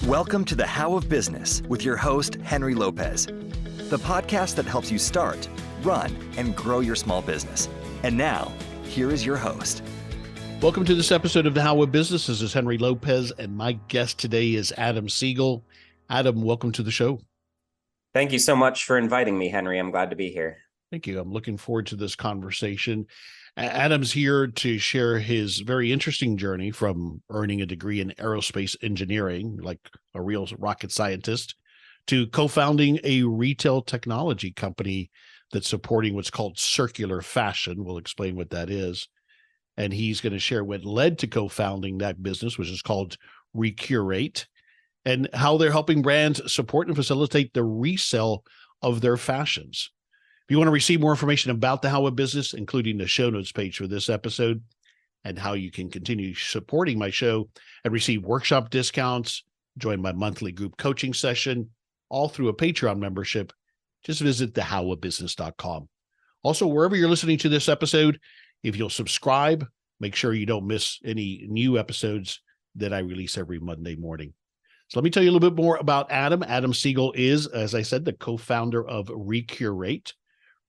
Welcome to the How of Business with your host, Henry Lopez, the podcast that helps you start, run, and grow your small business. And now, here is your host. Welcome to this episode of the How of Business. This is Henry Lopez, and my guest today is Adam Siegel. Adam, welcome to the show. Thank you so much for inviting me, Henry. I'm glad to be here. Thank you. I'm looking forward to this conversation. Adam's here to share his very interesting journey from earning a degree in aerospace engineering, like a real rocket scientist, to co-founding a retail technology company that's supporting what's called circular fashion. We'll explain what that is. And he's going to share what led to co-founding that business, which is called Recurate, and how they're helping brands support and facilitate the resale of their fashions. If you want to receive more information about the How of Business, including the show notes page for this episode, and how you can continue supporting my show and receive workshop discounts, join my monthly group coaching session, all through a Patreon membership, just visit thehowofbusiness.com. Also, wherever you're listening to this episode, if you'll subscribe, make sure you don't miss any new episodes that I release every Monday morning. So let me tell you a little bit more about Adam. Adam Siegel is, as I said, the co-founder of Recurate.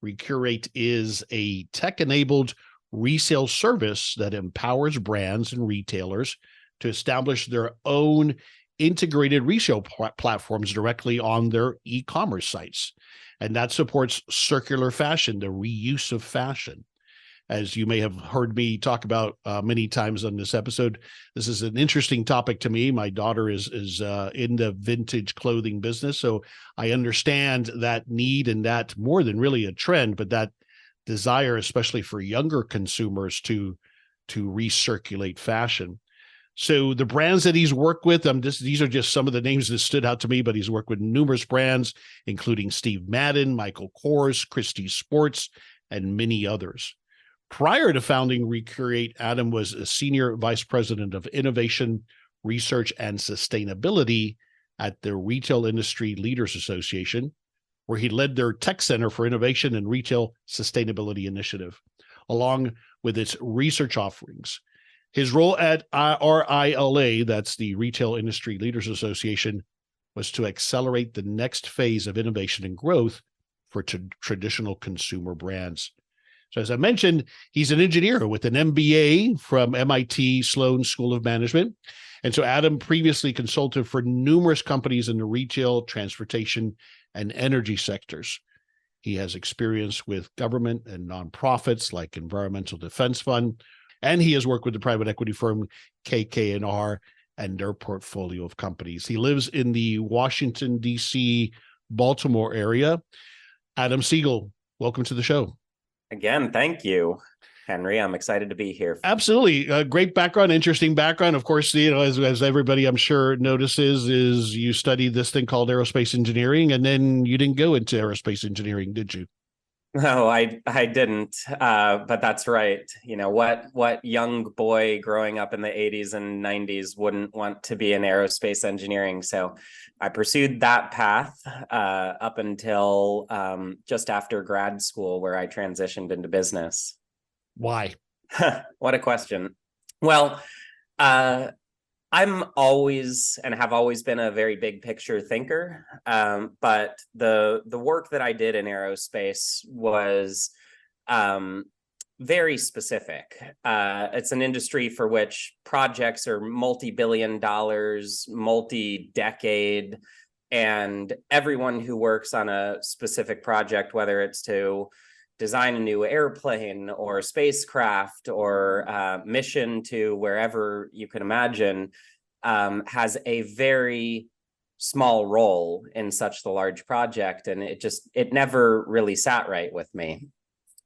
Recurate is a tech-enabled resale service that empowers brands and retailers to establish their own integrated resale platforms directly on their e-commerce sites. And that supports circular fashion, the reuse of fashion. As you may have heard me talk about many times on this episode, this is an interesting topic to me. My daughter is in the vintage clothing business, so I understand that need and that more than really a trend, but that desire, especially for younger consumers, to recirculate fashion. So the brands that he's worked with, these are just some of the names that stood out to me, but he's worked with numerous brands, including Steve Madden, Michael Kors, Christy Sports, and many others. Prior to founding Recurate, Adam was a senior vice president of innovation, research, and sustainability at the Retail Industry Leaders Association, where he led their Tech Center for Innovation and Retail Sustainability Initiative, along with its research offerings. His role at RILA, that's the Retail Industry Leaders Association, was to accelerate the next phase of innovation and growth for traditional consumer brands. So as I mentioned, he's an engineer with an MBA from MIT Sloan School of Management. And so Adam previously consulted for numerous companies in the retail, transportation, and energy sectors. He has experience with government and nonprofits like Environmental Defense Fund, and he has worked with the private equity firm KK&R and their portfolio of companies. He lives in the Washington, D.C., Baltimore area. Adam Siegel, welcome to the show. Again, thank you, Henry. I'm excited to be here. Absolutely. A great background, interesting background. Of course, as everybody I'm sure notices, is you studied this thing called Aerospace Engineering, and then you didn't go into aerospace engineering, did you? No, I didn't. But that's right. You know, what young boy growing up in the 80s and 90s wouldn't want to be in aerospace engineering? So I pursued that path up until just after grad school, where I transitioned into business. Why? What a question. Well, I'm always and have always been a very big picture thinker, but the work that I did in aerospace was very specific. It's an industry for which projects are multi-billion dollars, multi-decade, and everyone who works on a specific project, whether it's to design a new airplane or spacecraft or mission to wherever you can imagine, has a very small role in such the large project. And it never really sat right with me.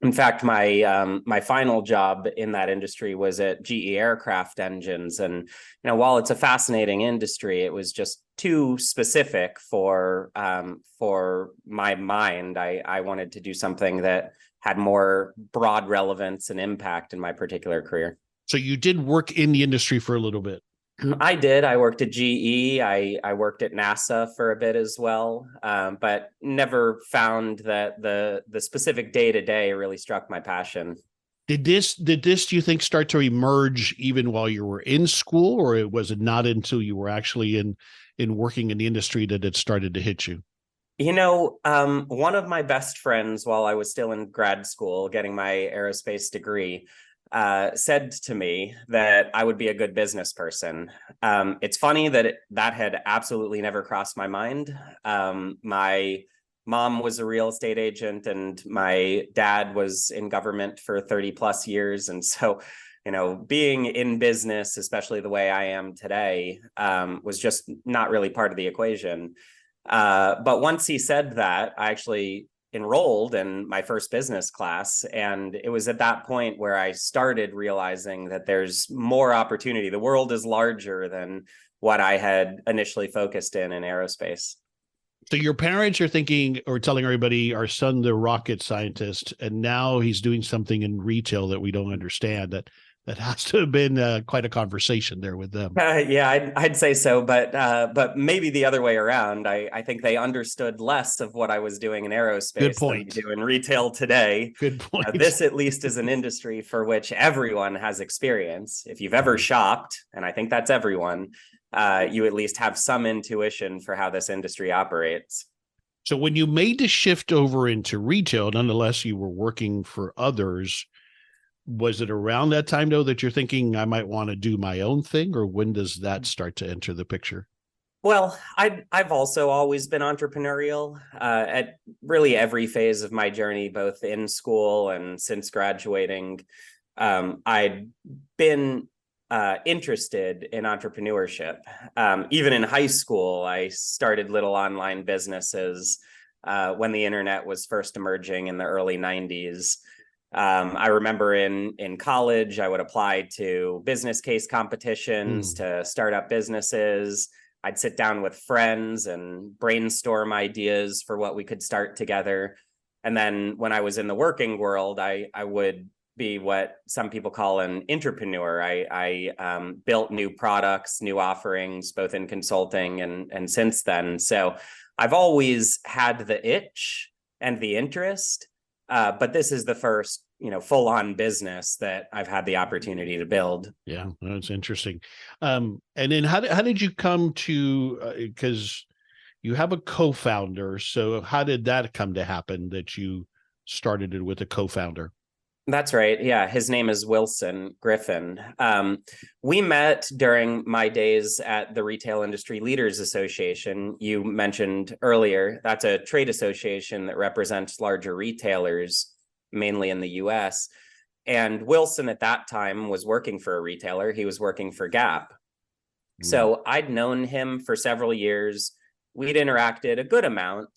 In fact, my final job in that industry was at GE Aircraft Engines. And, while it's a fascinating industry, it was just too specific for my mind. I wanted to do something that had more broad relevance and impact in my particular career. So you did work in the industry for a little bit. I did. I worked at GE. I worked at NASA for a bit as well, but never found that the specific day-to-day really struck my passion. Did this, do you think, start to emerge even while you were in school, or was it not until you were actually in working in the industry that it started to hit you? One of my best friends while I was still in grad school getting my aerospace degree said to me that I would be a good business person. It's funny that that had absolutely never crossed my mind. My mom was a real estate agent and my dad was in government for 30 plus years. And so, being in business, especially the way I am today, was just not really part of the equation. But once he said that, I actually enrolled in my first business class. And it was at that point where I started realizing that there's more opportunity. The world is larger than what I had initially focused in aerospace. So your parents are thinking or telling everybody our son, the rocket scientist, and now he's doing something in retail that we don't understand. That has to have been quite a conversation there with them. Yeah, I'd say so, but maybe the other way around. I think they understood less of what I was doing in aerospace than they do in retail today. Good point. This at least is an industry for which everyone has experience. If you've ever shopped, and I think that's everyone, you at least have some intuition for how this industry operates. So when you made the shift over into retail, nonetheless, you were working for others. Was it around that time, though, that you're thinking I might want to do my own thing, or when does that start to enter the picture? Well, I've also always been entrepreneurial at really every phase of my journey, both in school and since graduating. I'd been interested in entrepreneurship. Even in high school, I started little online businesses when the internet was first emerging in the early 90s. I remember in college, I would apply to business case competitions to start up businesses. I'd sit down with friends and brainstorm ideas for what we could start together. And then when I was in the working world, I would be what some people call an entrepreneur. I built new products, new offerings, both in consulting and since then. So I've always had the itch and the interest, but this is the first full-on business that I've had the opportunity to build. Yeah, that's interesting. And then how did you come to, because you have a co-founder, so how did that come to happen that you started it with a co-founder? That's right. Yeah. His name is Wilson Griffin. We met during my days at the Retail Industry Leaders Association. You mentioned earlier, that's a trade association that represents larger retailers, mainly in the US. And Wilson at that time was working for a retailer. He was working for Gap. So I'd known him for several years. We'd interacted a good amount.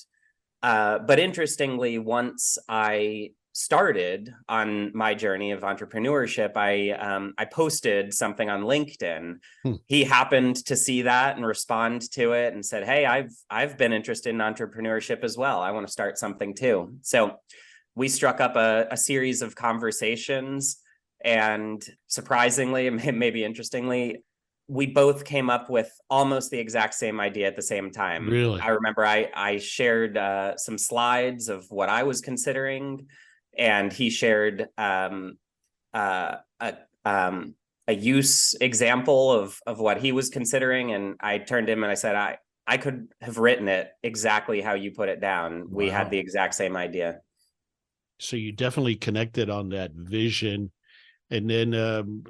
But interestingly, once I started on my journey of entrepreneurship, I posted something on LinkedIn. He happened to see that and respond to it and said, "Hey, I've been interested in entrepreneurship as well. I want to start something too." So we struck up a series of conversations, and surprisingly, maybe interestingly, we both came up with almost the exact same idea at the same time. Really? I remember I shared some slides of what I was considering, and he shared a use example of what he was considering. And I turned to him and I said, I could have written it exactly how you put it down. Wow. We had the exact same idea. So you definitely connected on that vision. And then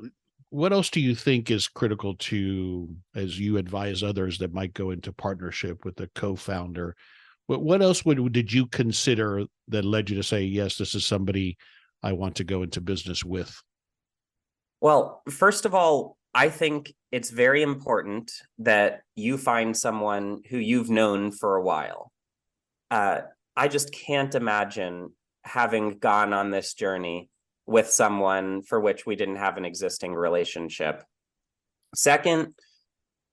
what else do you think is critical to, as you advise others that might go into partnership with the co-founder? What else did you consider that led you to say, yes, this is somebody I want to go into business with? Well, first of all, I think it's very important that you find someone who you've known for a while. I just can't imagine having gone on this journey with someone for which we didn't have an existing relationship. Second,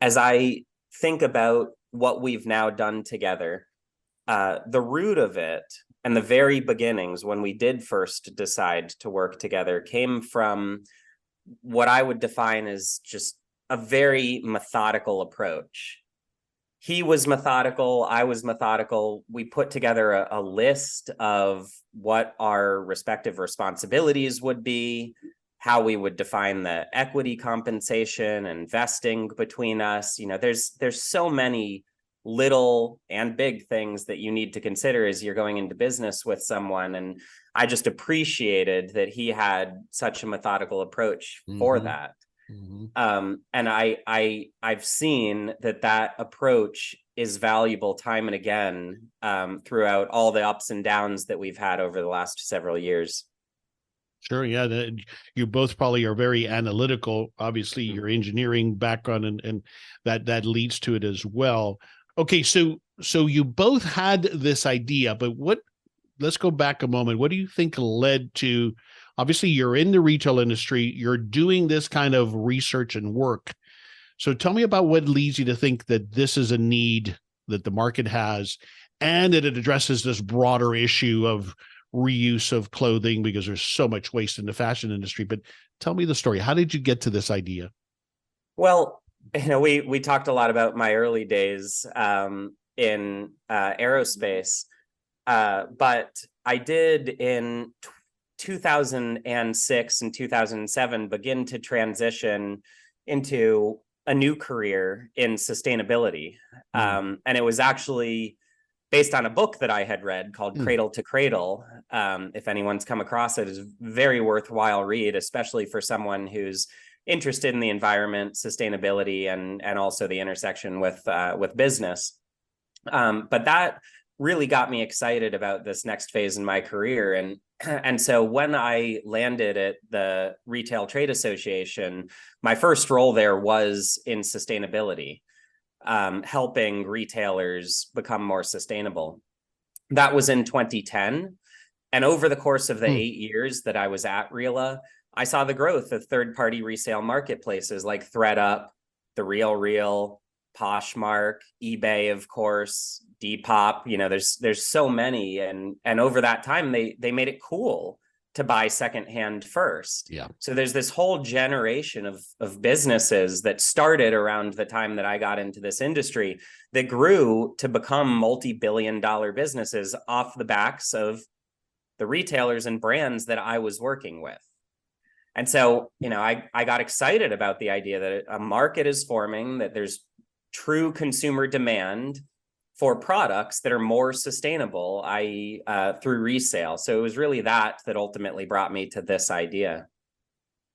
as I think about what we've now done together, the root of it and the very beginnings when we did first decide to work together came from what I would define as just a very methodical approach. He was methodical, I was methodical. We put together a list of what our respective responsibilities would be, how we would define the equity compensation and vesting between us. There's so many little and big things that you need to consider as you're going into business with someone. And I just appreciated that he had such a methodical approach for that. And I've seen that approach is valuable time and again throughout all the ups and downs that we've had over the last several years. Sure. Yeah. You both probably are very analytical. Obviously, your engineering background and that leads to it as well. Okay. So you both had this idea, but let's go back a moment. What do you think led to, obviously you're in the retail industry, you're doing this kind of research and work. So tell me about what leads you to think that this is a need that the market has and that it addresses this broader issue of reuse of clothing, because there's so much waste in the fashion industry. But tell me the story. How did you get to this idea? Well, we talked a lot about my early days in aerospace, but I did in 2006 and 2007 begin to transition into a new career in sustainability. And it was actually based on a book that I had read called Cradle to Cradle. If anyone's come across it, it's a very worthwhile read, especially for someone who's interested in the environment, sustainability, and also the intersection with business. But that really got me excited about this next phase in my career. And so when I landed at the Retail Trade Association, my first role there was in sustainability, helping retailers become more sustainable. That was in 2010. And over the course of the 8 years that I was at RELA, I saw the growth of third-party resale marketplaces like ThreadUp, The RealReal, Poshmark, eBay, of course, Depop. There's so many, and over that time they made it cool to buy secondhand first. Yeah. So there's this whole generation of businesses that started around the time that I got into this industry that grew to become multi-billion-dollar businesses off the backs of the retailers and brands that I was working with. And so, I got excited about the idea that a market is forming, that there's true consumer demand for products that are more sustainable, i.e. Through resale. So it was really that ultimately brought me to this idea.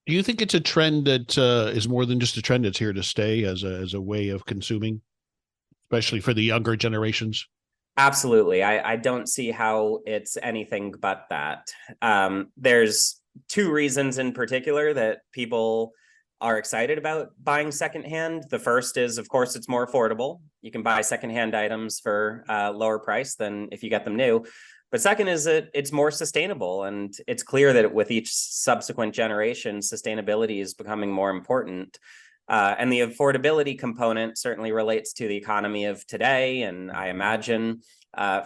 Do you think it's a trend that is more than just a trend, it's here to stay as a way of consuming, especially for the younger generations? Absolutely. I don't see how it's anything but that. There's two reasons in particular that people are excited about buying secondhand. The first is, of course, it's more affordable. You can buy secondhand items for a lower price than if you get them new. But second is that it's more sustainable. And it's clear that with each subsequent generation, sustainability is becoming more important. And the affordability component certainly relates to the economy of today, and I imagine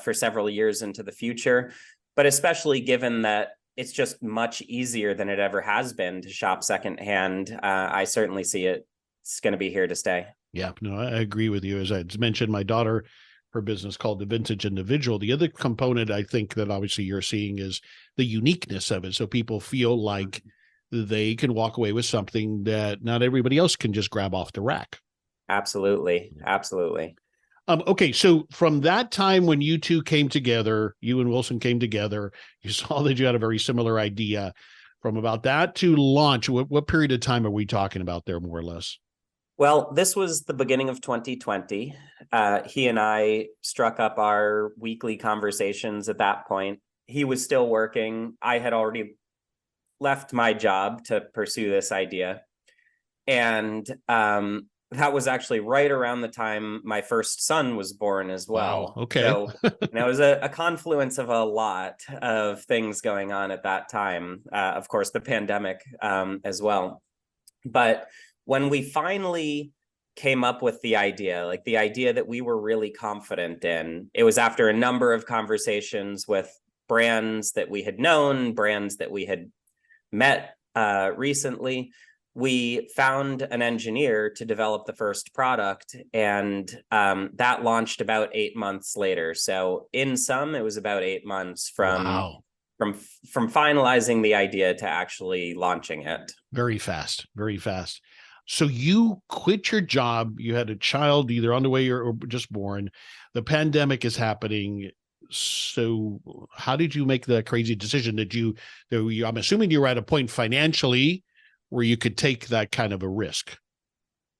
for several years into the future, but especially given that it's just much easier than it ever has been to shop secondhand. I certainly see it's going to be here to stay. Yeah, no, I agree with you. As I mentioned, my daughter, her business called The Vintage Individual. The other component I think that obviously you're seeing is the uniqueness of it. So people feel like they can walk away with something that not everybody else can just grab off the rack. Absolutely. Absolutely. Okay, so from that time when you two came together, you and Wilson came together, you saw that you had a very similar idea. From about that to launch, what period of time are we talking about there, more or less? Well, this was the beginning of 2020. He and I struck up our weekly conversations at that point. He was still working. I had already left my job to pursue this idea. And that was actually right around the time my first son was born as well. Wow. Okay. So it was a confluence of a lot of things going on at that time. Of course, the pandemic as well. But when we finally came up with the idea, like the idea that we were really confident in, it was after a number of conversations with brands that we had known, brands that we had met recently. We found an engineer to develop the first product, and that launched about 8 months later. So in sum, it was about 8 months from from finalizing the idea to actually launching it. Very fast, very fast. So you quit your job. You had a child either on the way or just born. The pandemic is happening. So how did you make the crazy decision? I'm assuming you were at a point financially where you could take that kind of a risk.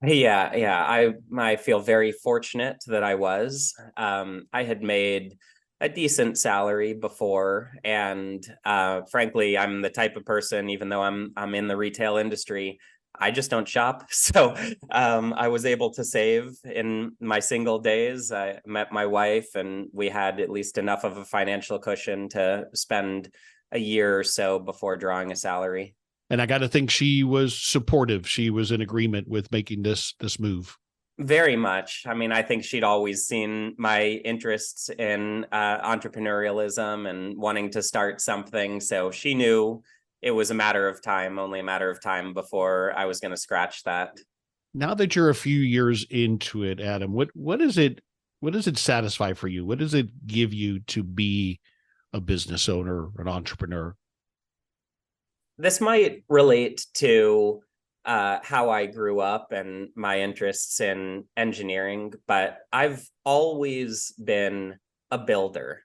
Yeah. I feel very fortunate that I was. I had made a decent salary before, and frankly, I'm the type of person, even though I'm in the retail industry, I just don't shop. So I was able to save in my single days. I met my wife, and we had at least enough of a financial cushion to spend a year or so before drawing a salary. And I got to think she was supportive. She was in agreement with making this move. Very much. I mean, I think she'd always seen my interests in entrepreneurialism and wanting to start something. So she knew it was only a matter of time before I was going to scratch that. Now that you're a few years into it, Adam, what does it satisfy for you? What does it give you to be a business owner, an entrepreneur? This might relate to how I grew up and my interests in engineering, but I've always been a builder.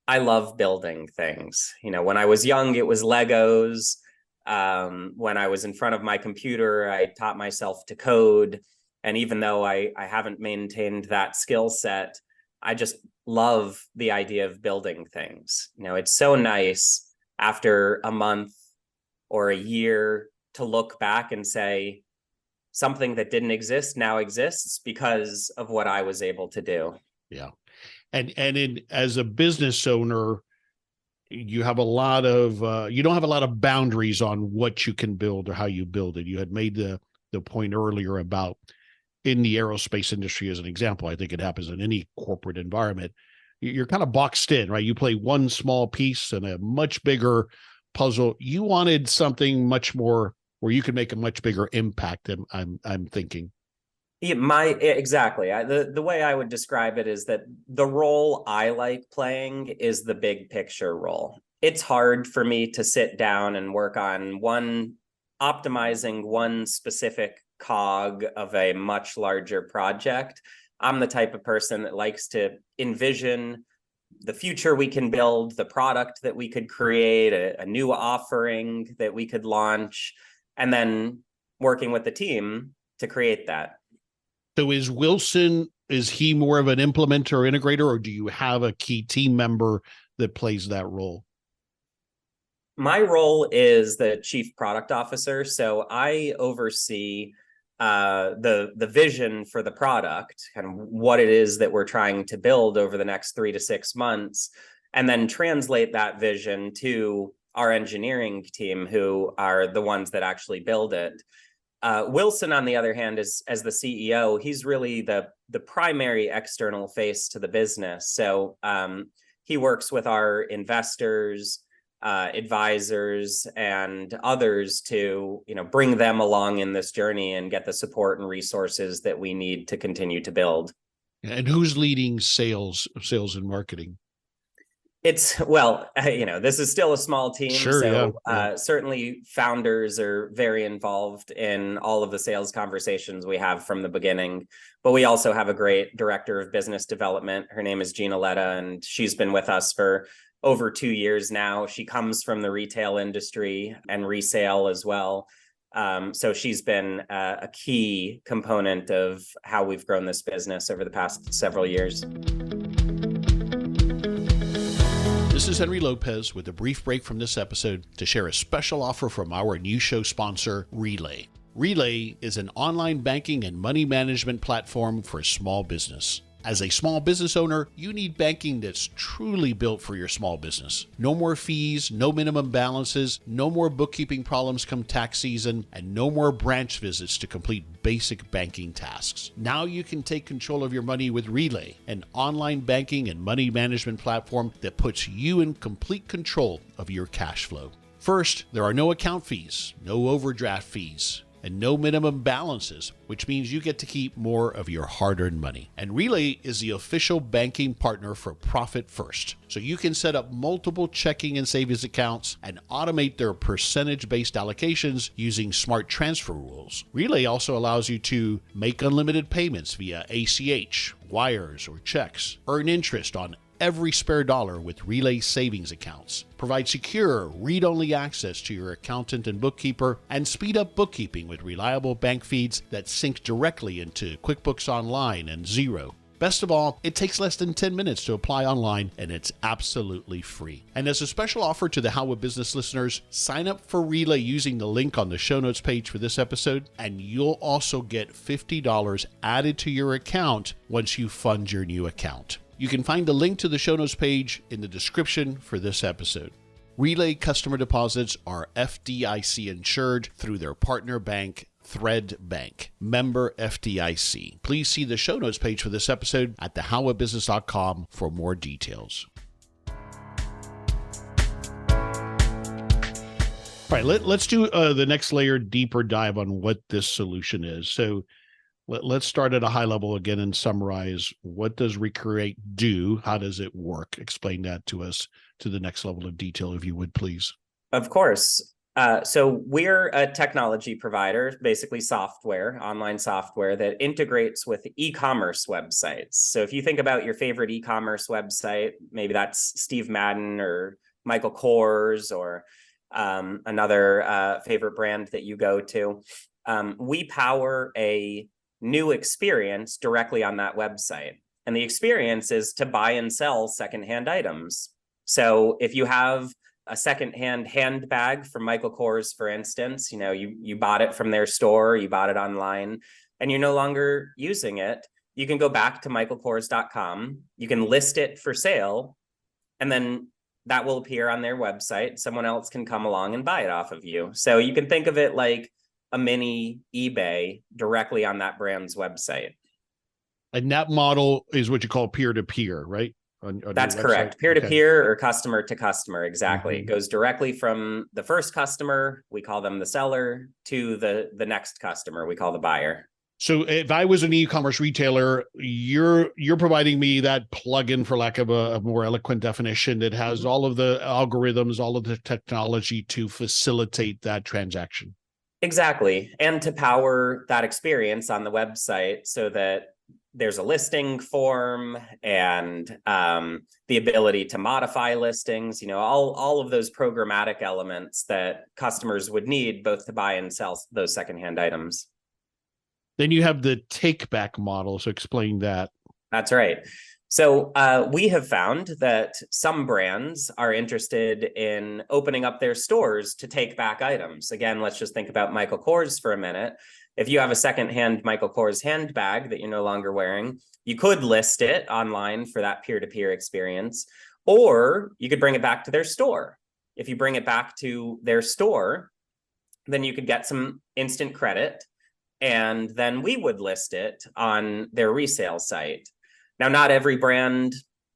I love building things. When I was young, it was Legos. When I was in front of my computer, I taught myself to code. And even though I haven't maintained that skill set, I just love the idea of building things. It's so nice after a month or a year to look back and say something that didn't exist now exists because of what I was able to do. Yeah. And as a business owner, you have a lot of, you don't have a lot of boundaries on what you can build or how you build it. You had made the point earlier about in the aerospace industry as an example. I think it happens in any corporate environment. You're kind of boxed in, right? You play one small piece in a much bigger puzzle. You wanted something much more where you could make a much bigger impact. I'm thinking. Exactly. The way I would describe it is that the role I like playing is the big picture role. It's hard for me to sit down and work on optimizing one specific cog of a much larger project. I'm the type of person that likes to envision the future we can build, the product that we could create, a new offering that we could launch, and then working with the team to create that. So is Wilson, is he more of an implementer or integrator, or do you have a key team member that plays that role? My role is the chief product officer. So I oversee the vision for the product, kind of what it is that we're trying to build over the next 3 to 6 months, and then translate that vision to our engineering team, who are the ones that actually build it. Wilson, on the other hand, as the CEO, he's really the primary external face to the business. So he works with our investors, advisors, and others to bring them along in this journey and get the support and resources that we need to continue to build. And who's leading sales and marketing? This is still a small team. Sure, so yeah. Certainly founders are very involved in all of the sales conversations we have from the beginning. But we also have a great director of business development. Her name is Gina Letta, and she's been with us for over 2 years now. She comes from the retail industry and resale as well. So she's been a key component of how we've grown this business over the past several years. This is Henry Lopez with a brief break from this episode to share a special offer from our new show sponsor, Relay. Relay is an online banking and money management platform for small business. As a small business owner, you need banking that's truly built for your small business. No more fees, no minimum balances, no more bookkeeping problems come tax season, and no more branch visits to complete basic banking tasks. Now you can take control of your money with Relay, an online banking and money management platform that puts you in complete control of your cash flow. First, there are no account fees, no overdraft fees. and no minimum balances, which means you get to keep more of your hard-earned money. And Relay is the official banking partner for Profit First, so you can set up multiple checking and savings accounts and automate their percentage-based allocations using smart transfer rules. Relay also allows you to make unlimited payments via ACH, wires, or checks, earn interest on every spare dollar with Relay savings accounts, provide secure, read-only access to your accountant and bookkeeper, and speed up bookkeeping with reliable bank feeds that sync directly into QuickBooks Online and Xero. Best of all, it takes less than 10 minutes to apply online, and it's absolutely free. And as a special offer to the How Would Business listeners, sign up for Relay using the link on the show notes page for this episode, and you'll also get $50 added to your account once you fund your new account. You can find the link to the show notes page in the description for this episode. Relay customer deposits are FDIC insured through their partner bank, Thread Bank, member FDIC. Please see the show notes page for this episode at thehowofbusiness.com for more details. All right, let's do the next layer, deeper dive on what this solution is. So let's start at a high level again and summarize, what does Recurate do? How does it work? Explain that to us to the next level of detail, if you would, please. Of course. So we're a technology provider, basically software, online software that integrates with e-commerce websites. So if you think about your favorite e-commerce website, maybe that's Steve Madden or Michael Kors or another favorite brand that you go to, we power a new experience directly on that website. And the experience is to buy and sell secondhand items. So if you have a secondhand handbag from Michael Kors, for instance, you bought it from their store, you bought it online, and you're no longer using it, you can go back to michaelkors.com, you can list it for sale, and then that will appear on their website. Someone else can come along and buy it off of you. So you can think of it like a mini eBay directly on that brand's website. And that model is what you call peer-to-peer, right? On That's correct. Peer-to-peer or customer to customer. Exactly. Mm-hmm. It goes directly from the first customer, we call them the seller, to the next customer, we call the buyer. So if I was an e-commerce retailer, you're providing me that plugin, for lack of a more eloquent definition, that has all of the algorithms, all of the technology to facilitate that transaction. Exactly. And to power that experience on the website so that there's a listing form and the ability to modify listings, all of those programmatic elements that customers would need both to buy and sell those secondhand items. Then you have the take back model. So explain that. That's right. So we have found that some brands are interested in opening up their stores to take back items. Again, let's just think about Michael Kors for a minute. If you have a secondhand Michael Kors handbag that you're no longer wearing, you could list it online for that peer-to-peer experience, or you could bring it back to their store. If you bring it back to their store, then you could get some instant credit, and then we would list it on their resale site. Now, not every brand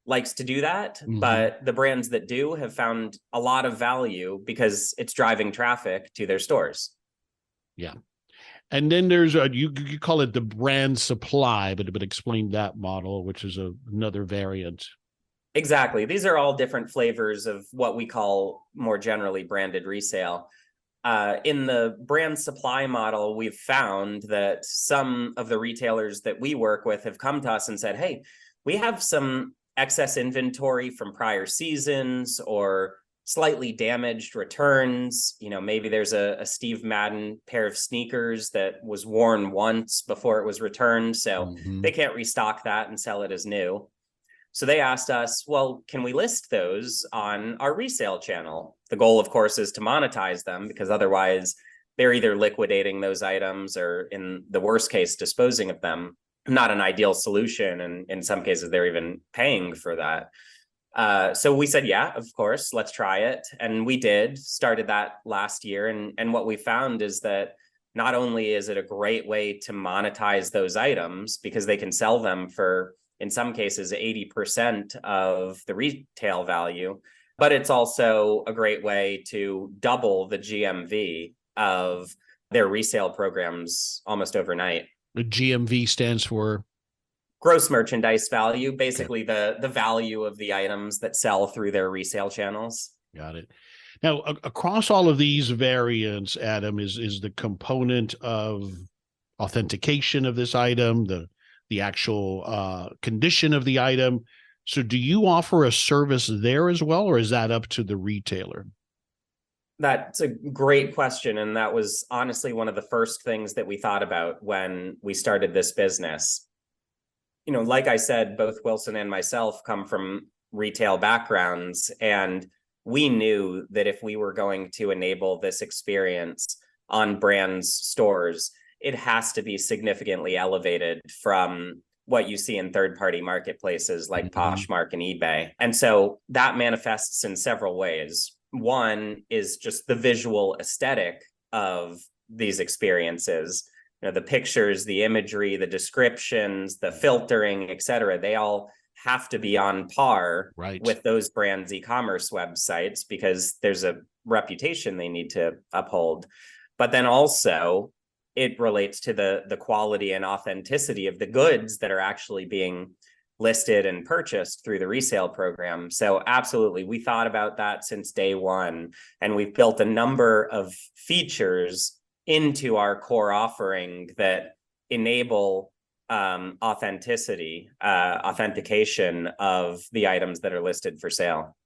likes to do that, but the brands that do have found a lot of value because it's driving traffic to their stores. Yeah. And then there's you call it the brand supply, but explain that model, which is another variant. Exactly. These are all different flavors of what we call more generally branded resale. In the brand supply model, we've found that some of the retailers that we work with have come to us and said, hey, we have some excess inventory from prior seasons or slightly damaged returns. Maybe there's a Steve Madden pair of sneakers that was worn once before it was returned. So they can't restock that and sell it as new. So they asked us, well, can we list those on our resale channel? The goal, of course, is to monetize them, because otherwise they're either liquidating those items or, in the worst case, disposing of them. Not an ideal solution. And in some cases, they're even paying for that. So we said, yeah, of course, let's try it. And we started that last year. And what we found is that not only is it a great way to monetize those items, because they can sell them for, in some cases, 80% of the retail value, but it's also a great way to double the GMV of their resale programs almost overnight. The GMV stands for gross merchandise value, basically the value of the items that sell through their resale channels. Got it. Now, across all of these variants, Adam, is the component of authentication of this item, the actual condition of the item. So do you offer a service there as well, or is that up to the retailer? That's a great question. And that was honestly one of the first things that we thought about when we started this business. You know, like I said, both Wilson and myself come from retail backgrounds, and we knew that if we were going to enable this experience on brands' stores, it has to be significantly elevated from what you see in third-party marketplaces like Poshmark and eBay. And so that manifests in several ways. One is just the visual aesthetic of these experiences. You know, the pictures, the imagery, the descriptions, the filtering, et cetera, they all have to be on par with those brands' e-commerce websites because there's a reputation they need to uphold. But then also it relates to the quality and authenticity of the goods that are actually being listed and purchased through the resale program. So absolutely, we thought about that since day one, and we've built a number of features into our core offering that enable authentication of the items that are listed for sale.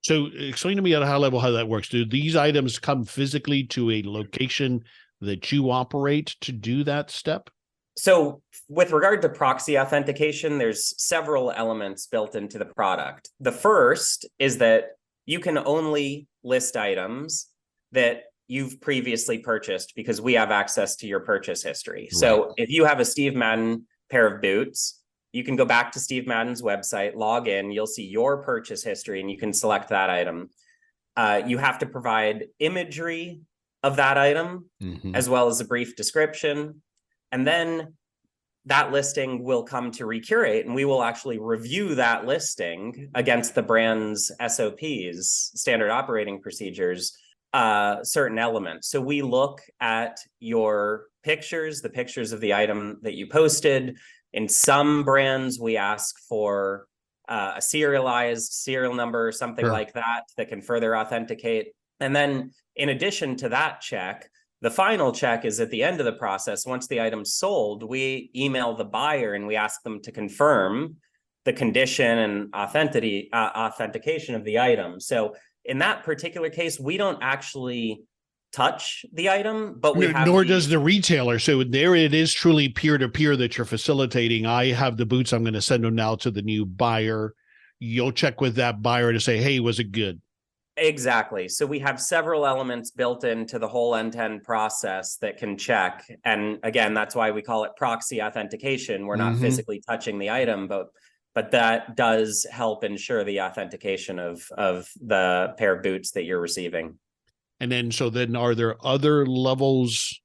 So explain to me at a high level how that works. Do these items come physically to a location that you operate to do that step? So with regard to proxy authentication, there's several elements built into the product. The first is that you can only list items that you've previously purchased because we have access to your purchase history. Right. So if you have a Steve Madden pair of boots, you can go back to Steve Madden's website, log in, you'll see your purchase history, and you can select that item. You have to provide imagery of that item, as well as a brief description. And then that listing will come to Recurate, and we will actually review that listing against the brand's SOPs, standard operating procedures, certain elements. So we look at your pictures, the pictures of the item that you posted. In some brands, we ask for a serialized serial number or something like that can further authenticate. And then in addition to that check, the final check is at the end of the process. Once the item's sold, we email the buyer and we ask them to confirm the condition and authentication of the item. So in that particular case, we don't actually touch the item, but we have nor does the retailer. So there it is truly peer-to-peer that you're facilitating. I have the boots. I'm going to send them now to the new buyer. You'll check with that buyer to say, hey, was it good? Exactly. So we have several elements built into the whole end-to-end process that can check. And again, that's why we call it proxy authentication. We're not physically touching the item, but that does help ensure the authentication of the pair of boots that you're receiving. And then, so then are there other levels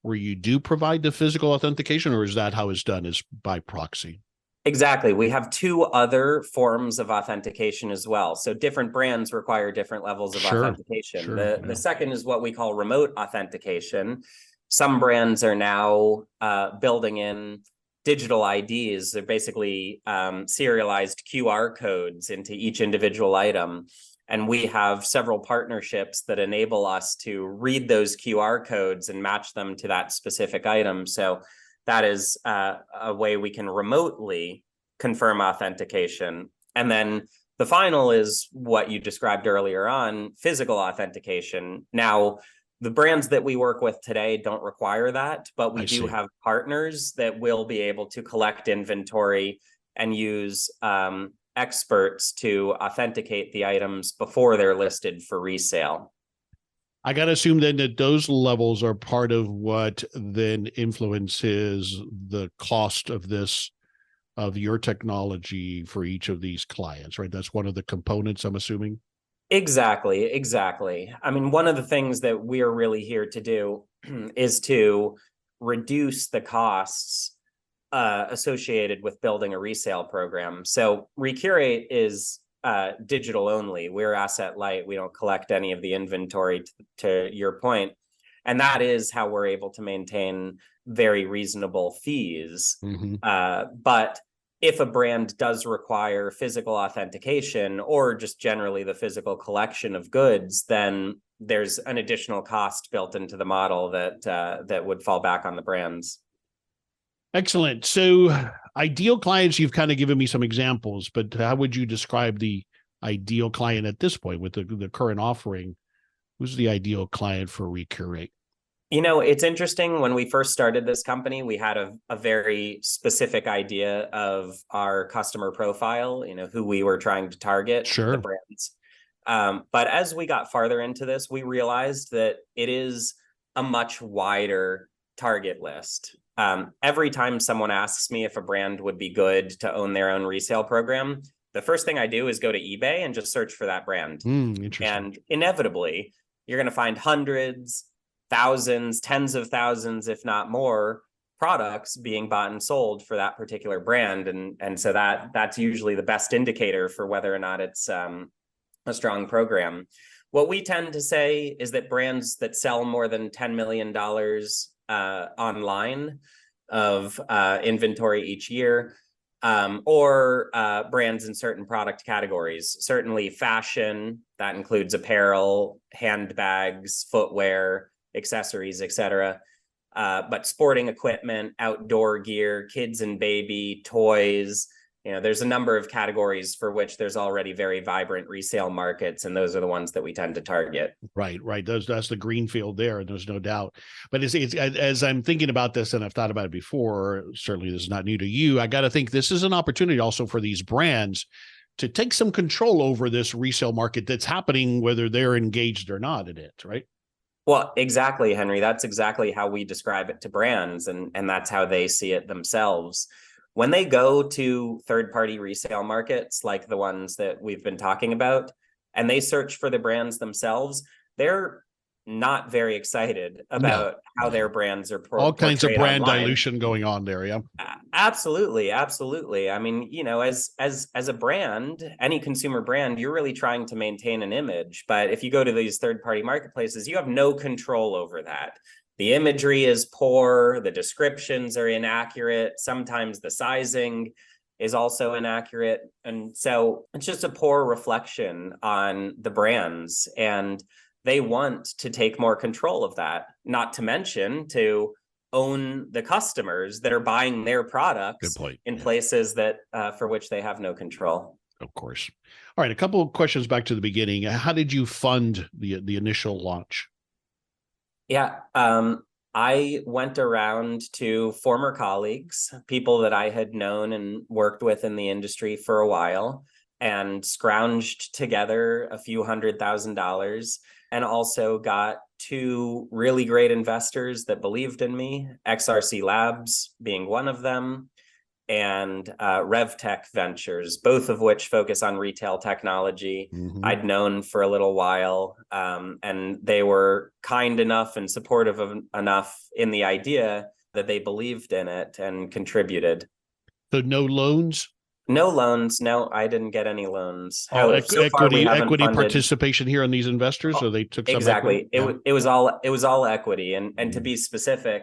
where you do provide the physical authentication, or is that how it's done, is by proxy? Exactly. We have two other forms of authentication as well. So different brands require different levels of authentication. The second is what we call remote authentication. Some brands are now building in digital IDs. They're basically serialized QR codes into each individual item. And we have several partnerships that enable us to read those QR codes and match them to that specific item. So that is a way we can remotely confirm authentication. And then the final is what you described earlier on, physical authentication. Now, the brands that we work with today don't require that, but we do have partners that will be able to collect inventory and use experts to authenticate the items before they're listed for resale. I got to assume then that those levels are part of what then influences the cost of your technology for each of these clients, right? That's one of the components, I'm assuming. Exactly. I mean, one of the things that we're really here to do is to reduce the costs associated with building a resale program. So Recurate is digital only. We're asset light. We don't collect any of the inventory, to your point. And that is how we're able to maintain very reasonable fees. But if a brand does require physical authentication or just generally the physical collection of goods, then there's an additional cost built into the model that would fall back on the brands. Excellent. So ideal clients, you've kind of given me some examples, but how would you describe the ideal client at this point with the current offering? Who's the ideal client for Recurate? It's interesting. When we first started this company, we had a very specific idea of our customer profile, who we were trying to target, Sure. the brands. But as we got farther into this, we realized that it is a much wider target list. Every time someone asks me if a brand would be good to own their own resale program, the first thing I do is go to eBay and just search for that brand. Interesting. And inevitably, you're going to find hundreds, thousands, tens of thousands, if not more, products being bought and sold for that particular brand. And so that's usually the best indicator for whether or not it's a strong program. What we tend to say is that brands that sell more than $10 million online of inventory each year, or brands in certain product categories, certainly fashion, that includes apparel, handbags, footwear, accessories, etc. But sporting equipment, outdoor gear, kids and baby, toys, there's a number of categories for which there's already very vibrant resale markets, and those are the ones that we tend to target. Right. That's the greenfield there, and there's no doubt. But it's as I'm thinking about this, and I've thought about it before, certainly this is not new to you, I got to think this is an opportunity also for these brands to take some control over this resale market that's happening, whether they're engaged or not in it, right? Well, exactly, Henry. That's exactly how we describe it to brands, and that's how they see it themselves. When they go to third-party resale markets, like the ones that we've been talking about, and they search for the brands themselves, they're not very excited about how their brands are all kinds of brand online. dilution going on there. Yeah, absolutely. I mean, as a brand, any consumer brand, you're really trying to maintain an image. But if you go to these third-party marketplaces, you have no control over that. The imagery is poor, the descriptions are inaccurate, sometimes the sizing is also inaccurate. And so it's just a poor reflection on the brands. And they want to take more control of that, not to mention to own the customers that are buying their products in places that for which they have no control. Of course. All right, a couple of questions back to the beginning. How did you fund the initial launch? Yeah, I went around to former colleagues, people that I had known and worked with in the industry for a while, and scrounged together a few $100,000, and also got two really great investors that believed in me, XRC Labs being one of them, and RevTech Ventures, both of which focus on retail technology. I'd known for a little while, and they were kind enough and supportive enough in the idea that they believed in it and contributed. So no loans? No loans. No, I didn't get any loans. Equity participation here on these investors, or they took some exactly. It was all equity, and to be specific,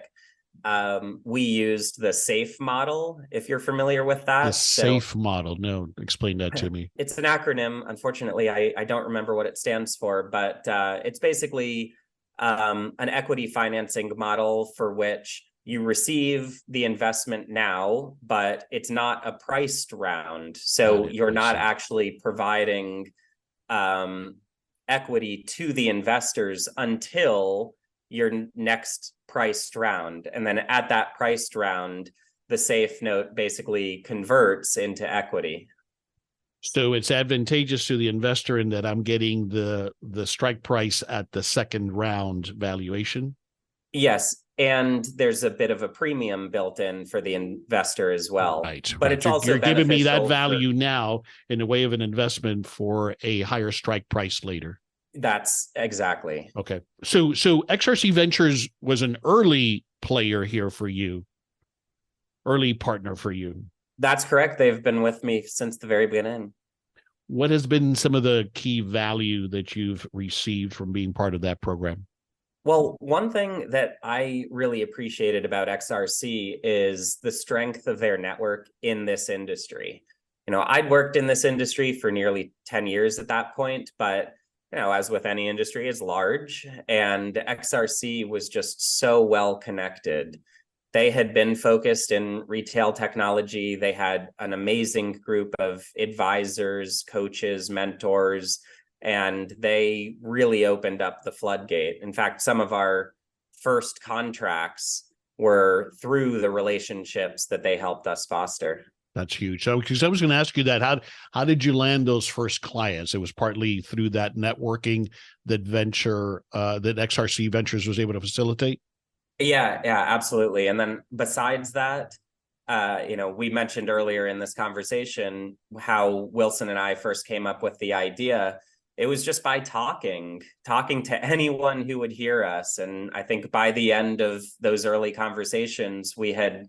we used the SAFE model, if you're familiar with that. The SAFE model. No, explain that to me. It's an acronym. Unfortunately, I don't remember what it stands for, but it's basically an equity financing model for which you receive the investment now, but it's not a priced round. So you're not actually providing equity to the investors until your next priced round. And then at that priced round, the SAFE note basically converts into equity. So it's advantageous to the investor in that I'm getting the strike price at the second round valuation? Yes. And there's a bit of a premium built in for the investor as well. Right. But it's also you're giving me that value now in a way of an investment for a higher strike price later. That's exactly. Okay. So XRC Ventures was an early player here for you, early partner for you. That's correct. They've been with me since the very beginning. What has been some of the key value that you've received from being part of that program? Well, one thing that I really appreciated about XRC is the strength of their network in this industry. I'd worked in this industry for nearly 10 years at that point, but as with any industry, it's large, and XRC was just so well connected. They had been focused in retail technology. They had an amazing group of advisors, coaches, mentors, and they really opened up the floodgate. In fact, some of our first contracts were through the relationships that they helped us foster. That's huge. So, because I was going to ask you that, how did you land those first clients? It was partly through that networking that XRC Ventures was able to facilitate. Yeah, absolutely. And then besides that, we mentioned earlier in this conversation how Wilson and I first came up with the idea. It was just by talking to anyone who would hear us. And I think by the end of those early conversations, we had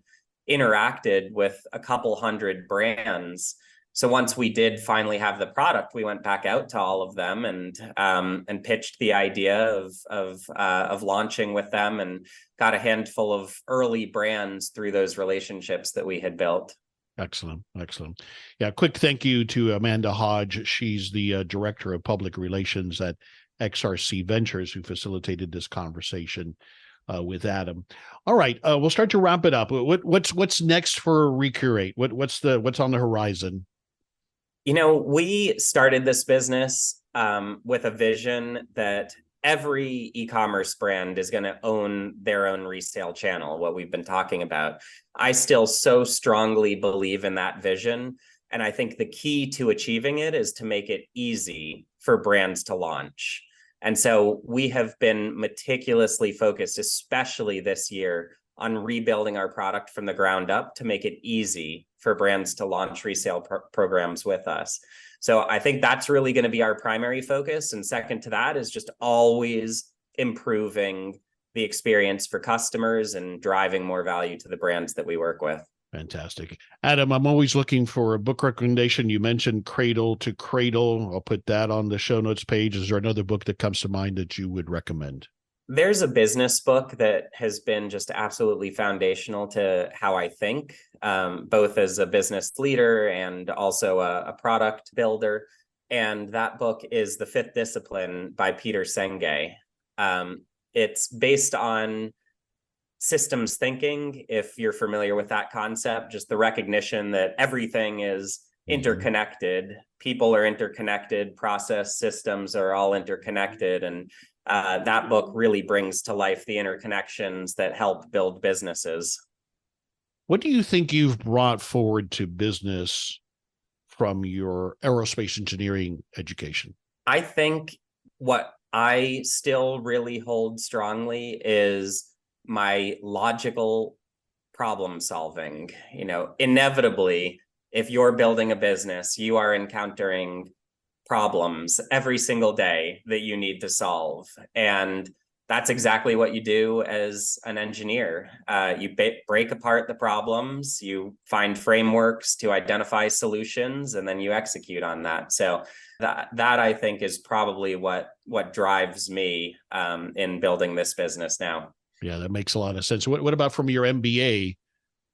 interacted with a couple hundred brands. So once we did finally have the product, we went back out to all of them and pitched the idea of launching with them, and got a handful of early brands through those relationships that we had built. Excellent. Yeah, quick thank you to Amanda Hodge. She's the Director of Public Relations at XRC Ventures, who facilitated this conversation with Adam. All right, we'll start to wrap it up. What's next for Recurate? What's on the horizon? We started this business with a vision that every e-commerce brand is going to own their own resale channel, what we've been talking about. I still so strongly believe in that vision. And I think the key to achieving it is to make it easy for brands to launch. And so we have been meticulously focused, especially this year, on rebuilding our product from the ground up to make it easy for brands to launch resale programs with us. So I think that's really going to be our primary focus. And second to that is just always improving the experience for customers and driving more value to the brands that we work with. Fantastic. Adam, I'm always looking for a book recommendation. You mentioned Cradle to Cradle. I'll put that on the show notes page. Is there another book that comes to mind that you would recommend? There's a business book that has been just absolutely foundational to how I think, both as a business leader and also a product builder. And that book is The Fifth Discipline by Peter Senge. It's based on systems thinking, if you're familiar with that concept, just the recognition that everything is interconnected. People are interconnected, process systems are all interconnected. And that book really brings to life the interconnections that help build businesses. What do you think you've brought forward to business from your aerospace engineering education? I think what I still really hold strongly is my logical problem solving. Inevitably, if you're building a business, you are encountering problems every single day that you need to solve. And that's exactly what you do as an engineer. You break apart the problems, you find frameworks to identify solutions, and then you execute on that. So that I think is probably what drives me in building this business now. Yeah, that makes a lot of sense. What about from your MBA?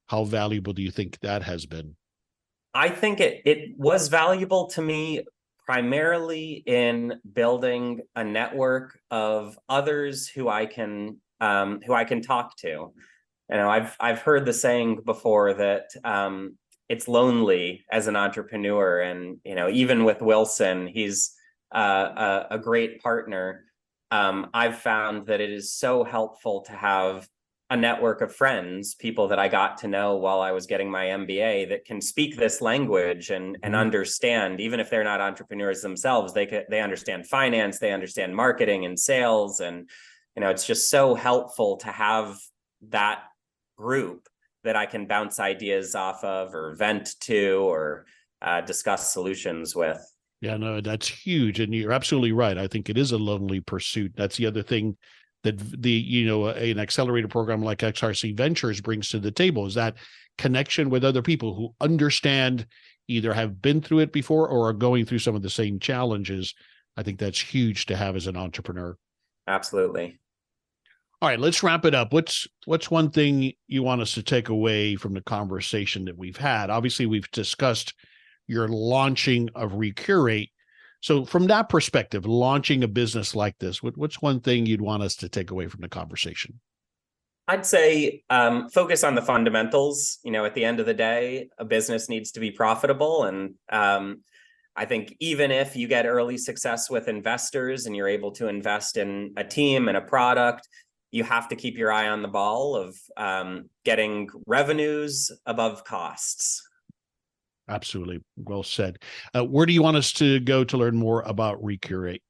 How valuable do you think that has been? I think it was valuable to me primarily in building a network of others who I can talk to. I've heard the saying before that it's lonely as an entrepreneur, and even with Wilson, he's a great partner. I've found that it is so helpful to have a network of friends, people that I got to know while I was getting my MBA, that can speak this language and understand, even if they're not entrepreneurs themselves, they understand finance, they understand marketing and sales. And, it's just so helpful to have that group that I can bounce ideas off of or vent to or discuss solutions with. Yeah, no, that's huge. And you're absolutely right. I think it is a lonely pursuit. That's the other thing that an accelerator program like XRC Ventures brings to the table, is that connection with other people who understand, either have been through it before or are going through some of the same challenges. I think that's huge to have as an entrepreneur. Absolutely. All right, let's wrap it up. What's one thing you want us to take away from the conversation that we've had? Obviously, we've discussed your launching of Recurate. So from that perspective, launching a business like this, what's one thing you'd want us to take away from the conversation? I'd say focus on the fundamentals. At the end of the day, a business needs to be profitable. And I think even if you get early success with investors and you're able to invest in a team and a product, you have to keep your eye on the ball of getting revenues above costs. Absolutely. Well said. Where do you want us to go to learn more about Recurate?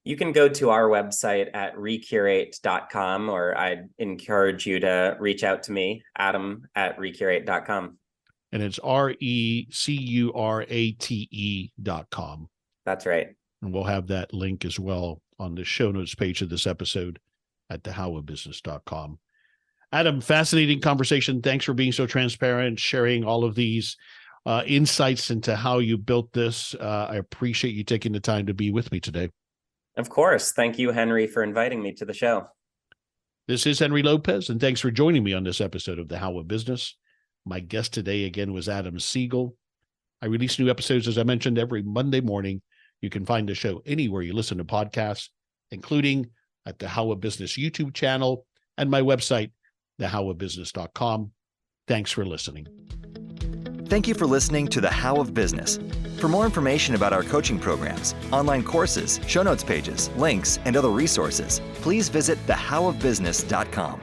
You can go to our website at recurate.com, or I'd encourage you to reach out to me, Adam at recurate.com. And it's RECURATE.com. That's right. And we'll have that link as well on the show notes page of this episode at thehowofbusiness.com. Adam, fascinating conversation. Thanks for being so transparent, sharing all of these insights into how you built this. I appreciate you taking the time to be with me today. Of course. Thank you, Henry, for inviting me to the show. This is Henry Lopez, and thanks for joining me on this episode of The How of Business. My guest today again was Adam Siegel. I release new episodes, as I mentioned, every Monday morning. You can find the show anywhere you listen to podcasts, including at the How of Business YouTube channel and my website, thehowofbusiness.com. Thanks for listening. Thank you for listening to The How of Business. For more information about our coaching programs, online courses, show notes pages, links, and other resources, please visit thehowofbusiness.com.